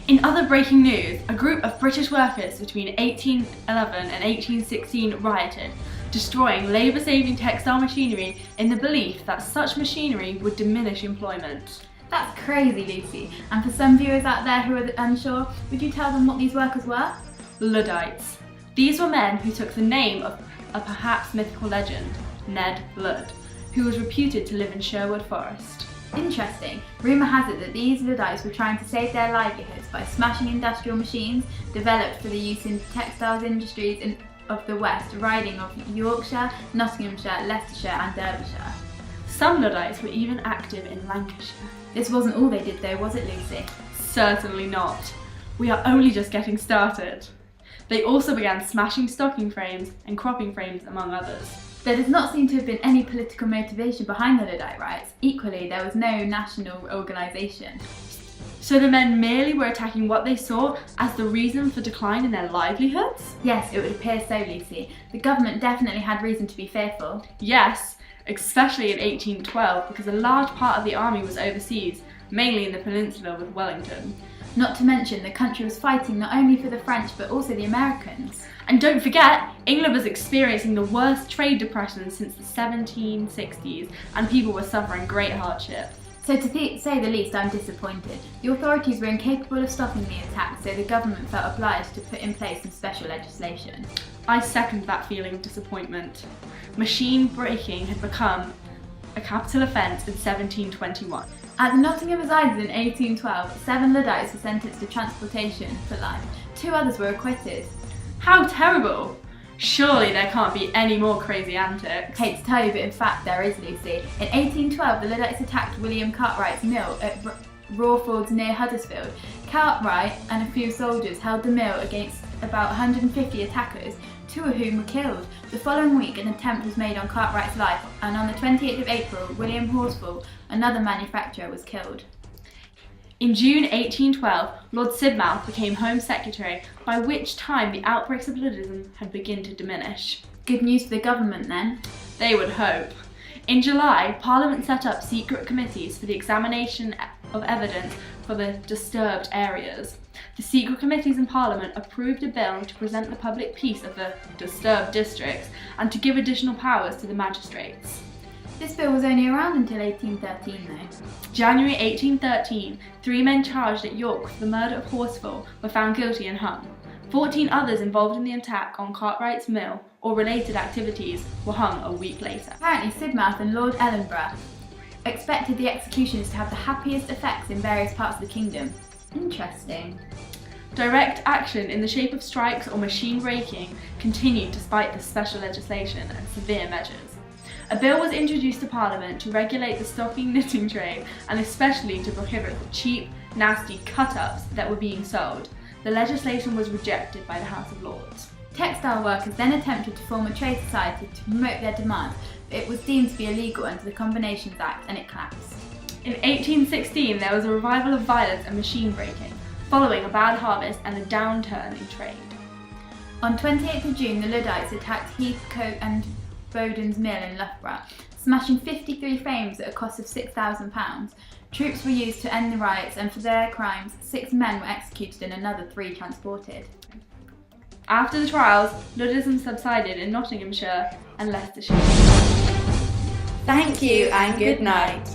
In other breaking news, a group of British workers between 1811 and 1816 rioted, destroying labour-saving textile machinery in the belief that such machinery would diminish employment. That's crazy, Lucy. And for some viewers out there who are unsure, would you tell them what these workers were? Luddites. These were men who took the name of a perhaps mythical legend, Ned Ludd, who was reputed to live in Sherwood Forest. Interesting. Rumour has it that these Luddites were trying to save their livelihoods by smashing industrial machines developed for the use in textiles industries of the West, riding of Yorkshire, Nottinghamshire, Leicestershire and Derbyshire. Some Luddites were even active in Lancashire. This wasn't all they did though, was it, Lucy? Certainly not. We are only just getting started. They also began smashing stocking frames and cropping frames, among others. There does not seem to have been any political motivation behind the Luddite riots. Equally, there was no national organisation. So the men merely were attacking what they saw as the reason for decline in their livelihoods? Yes, it would appear so, Lucy. The government definitely had reason to be fearful. Yes, especially in 1812, because a large part of the army was overseas, mainly in the peninsula with Wellington. Not to mention, the country was fighting not only for the French but also the Americans. And don't forget, England was experiencing the worst trade depression since the 1760s, and people were suffering great hardship. So to say the least, I'm disappointed. The authorities were incapable of stopping the attack, so the government felt obliged to put in place some special legislation. I second that feeling of disappointment. Machine breaking had become a capital offence in 1721. At the Nottingham Assizes in 1812, 7 Luddites were sentenced to transportation for life. 2 others were acquitted. How terrible! Surely there can't be any more crazy antics. Hate to tell you, but in fact there is, Lucy. In 1812, the Luddites attacked William Cartwright's mill at Rawfords near Huddersfield. Cartwright and a few soldiers held the mill against about 150 attackers, 2 of whom were killed. The following week, an attempt was made on Cartwright's life, and on the 28th of April, William Horsfall, another manufacturer, was killed. In June 1812, Lord Sidmouth became Home Secretary, by which time the outbreaks of Luddism had begun to diminish. Good news for the government then. They would hope. In July, Parliament set up secret committees for the examination of evidence for the disturbed areas. The secret committees in Parliament approved a bill to present the public peace of the disturbed districts and to give additional powers to the magistrates. This bill was only around until 1813 though. January 1813, 3 men charged at York for the murder of Horsfall were found guilty and hung. 14 others involved in the attack on Cartwright's mill or related activities were hung a week later. Apparently Sidmouth and Lord Ellenborough expected the executions to have the happiest effects in various parts of the kingdom. Interesting. Direct action in the shape of strikes or machine breaking continued despite the special legislation and severe measures. A bill was introduced to Parliament to regulate the stocking knitting trade and especially to prohibit the cheap, nasty cut-ups that were being sold. The legislation was rejected by the House of Lords. Textile workers then attempted to form a trade society to promote their demands, but it was deemed to be illegal under the Combinations Act and it collapsed. In 1816 there was a revival of violence and machine breaking, following a bad harvest and a downturn in trade. On 28th of June, the Luddites attacked Heathcote and Bowden's mill in Loughborough, smashing 53 frames at a cost of £6,000. Troops were used to end the riots, and for their crimes, 6 men were executed and another 3 transported. After the trials, Luddism subsided in Nottinghamshire and Leicestershire. Thank you and good night.